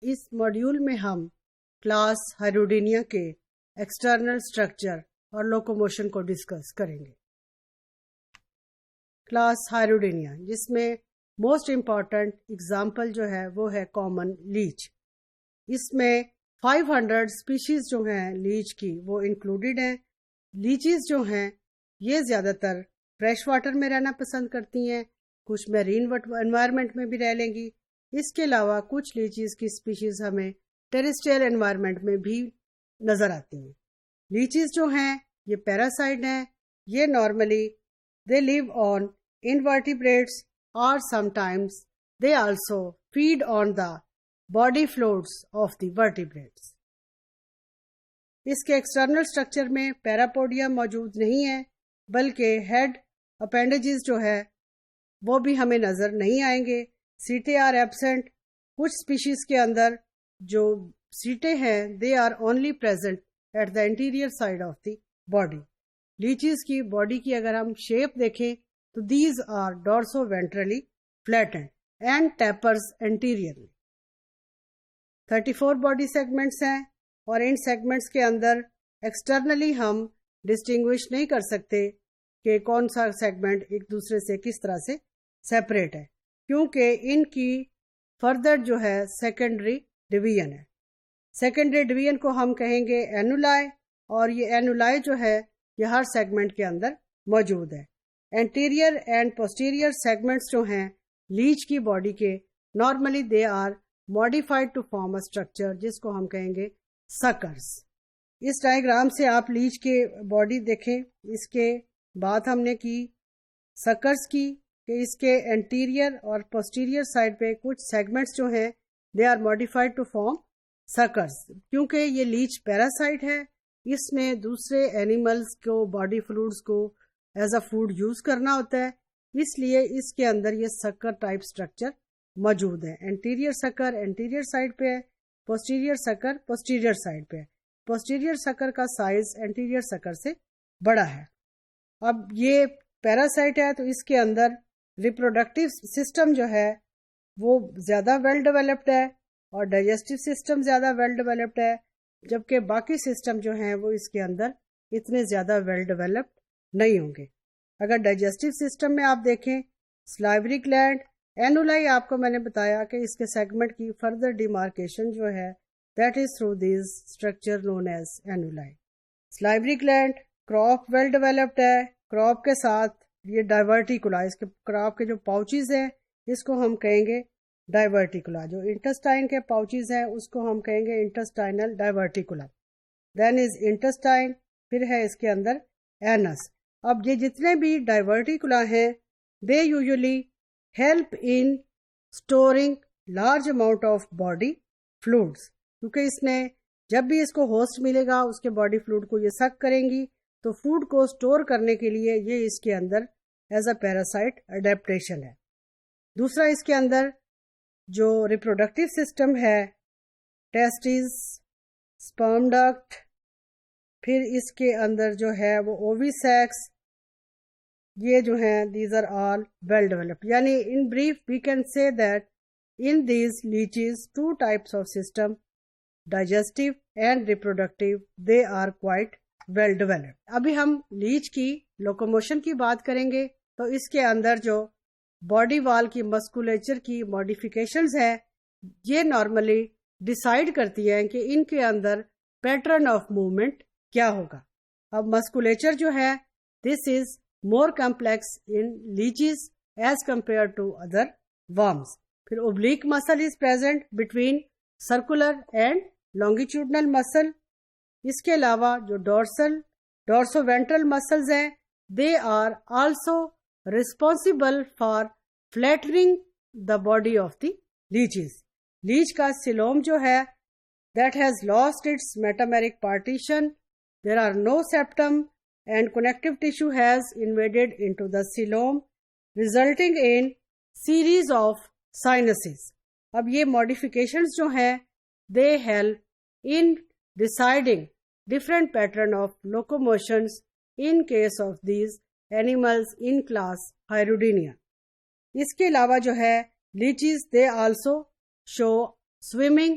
اس module میں ہم class ہائروڈینیا کے ایکسٹرنل اسٹرکچر اور لوکوموشن کو ڈسکس کریں گے. کلاس ہائروڈینیا جس میں موسٹ امپورٹنٹ اگزامپل جو ہے وہ ہے کامن لیچ. اس میں 500 اسپیشیز جو ہیں لیچ کی وہ انکلوڈیڈ ہیں. لیچیز جو ہیں یہ زیادہ تر فریش واٹر میں رہنا پسند کرتی ہیں، کچھ میرین انوائرمنٹ میں بھی رہ لیں گی. اس کے علاوہ کچھ لیچیز کی اسپیشیز ہمیں ٹیریسٹریل انوائرمنٹ میں بھی نظر آتی ہیں. لیچیز جو ہیں یہ پیراسائٹ ہیں. یہ normally they leave on invertebrates اور some times they also feed on the body fluids of the vertebrates. اس کے ایکسٹرنل اسٹرکچر میں پیراپوڈیا موجود نہیں ہے، بلکہ ہیڈ اپینڈیجز جو ہے وہ بھی ہمیں نظر نہیں آئیں گے. Setae are absent. کچھ اسپیشیز کے اندر جو سیٹے ہیں they are only present at the anterior side of the body. Leeches کی باڈی کی اگر ہم شیپ دیکھیں تو these are dorsoventrally flattened and tapers anteriorly. 34 body segments ہیں اور ان سیگمنٹس کے اندر ایکسٹرنلی ہم ڈسٹنگوش نہیں کر سکتے کہ کون سا سیگمنٹ ایک دوسرے سے کس طرح سے سیپریٹ ہے، کیونکہ ان کی فردر جو ہے سیکنڈری ڈویژن ہے. سیکنڈری ڈویژن کو ہم کہیں گے اینولائی، اور یہ اینولائی جو ہے یہ ہر سیگمنٹ کے اندر موجود ہے. انٹیریئر اینڈ پوسٹیریئر سیگمنٹس جو ہیں لیچ کی باڈی کے normally they are modified to form a structure جس کو ہم کہیں گے سکرز. اس ڈائیگرام سے آپ لیچ کے باڈی دیکھیں. اس کے بات ہم نے کی سکرز کی کہ اس کے انٹیریئر اور پوسٹیریئر سائڈ پہ کچھ سیگمنٹس جو ہیں they are modified to form suckers. کیونکہ یہ لیچ پیراسائٹ ہے، اس نے دوسرے اینیملز کو باڈی فلوئڈز کو ایز اے فوڈ یوز کرنا ہوتا ہے، اس لیے اس کے اندر یہ سکر ٹائپ اسٹرکچر موجود ہے. انٹیریئر سکر انٹیریئر سائڈ پہ ہے، پوسٹیریئر سکر پوسٹیریئر سائڈ پہ ہے. پوسٹیریئر سکر کا سائز انٹیریئر سکر سے بڑا ہے. اب یہ پیراسائٹ ہے تو اس کے اندر ریپروڈکٹیو سسٹم جو ہے وہ زیادہ ویل ڈیولپڈ ہے اور ڈائجسٹو سسٹم زیادہ ویل ڈیولپڈ ہے، جبکہ باقی سسٹم جو ہیں وہ اس کے اندر اتنے زیادہ ویل ڈیولپڈ نہیں ہوں گے. اگر ڈائجسٹو سسٹم میں آپ دیکھیں سلائیوری گلینڈ اینولائی، آپ کو میں نے بتایا کہ اس کے سیگمنٹ کی فردر ڈیمارکیشن جو ہے that is through these structure known as annuli. Salivary gland crop well developed ہے. کراپ کے ساتھ یہ ڈائیورٹیکولا، اس کے کراپ کے جو پاؤچز ہیں اس کو ہم کہیں گے ڈائیورٹیکولا. جو انٹسٹائن کے پاؤچز ہیں اس کو ہم کہیں گے انٹسٹائنل ڈائیورٹیکولا. دین از انٹسٹائن، پھر ہے اس کے اندر اینس. اب یہ جتنے بھی ڈائیورٹیکولا ہیں they usually help in storing large amount of body fluids, کیونکہ اس نے جب بھی اس کو ہوسٹ ملے گا اس کے باڈی فلوئڈ کو یہ سک کریں گی، تو فوڈ کو اسٹور کرنے کے لیے یہ اس کے اندر ایز اے پیراسائٹ اڈیپٹیشن ہے. دوسرا اس کے اندر جو ریپروڈکٹیو سسٹم ہے ٹیسٹیز، سپرم ڈکٹ، پھر اس کے اندر جو ہے وہ اووی سیکس، یہ جو ہیں these are all well developed. یعنی in brief we can say that in these leeches two types of system digestive and reproductive they are quite well developed. ابھی ہم لیچ کی لوکوموشن کی بات کریں گے تو اس کے اندر جو باڈی وال کی مسکولیچر کی ماڈیفیکیشنز ہے یہ نارملی ڈیسائیڈ کرتی ہیں کہ ان کے اندر پیٹرن آف موومنٹ کیا ہوگا. اب مسکولیچر جو ہے this is more complex in leeches as compare to other worms. پھر oblique muscle is present between circular and longitudinal muscle. اس کے علاوہ جو ڈورسو وینٹرل مسلز ہیں they are also responsible for flattening the body of the leeches. Leech کا coelom جو ہے that has lost its metameric partition. There are no septum and connective tissue has invaded into the coelom resulting in series of sciences. اب یہ ماڈیفیکیشنز جو ہیں they help in deciding different pattern of locomotions in case of these animals in class Hyrodinia. اس کے علاوہ جو ہے leeches they also show swimming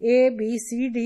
ABCD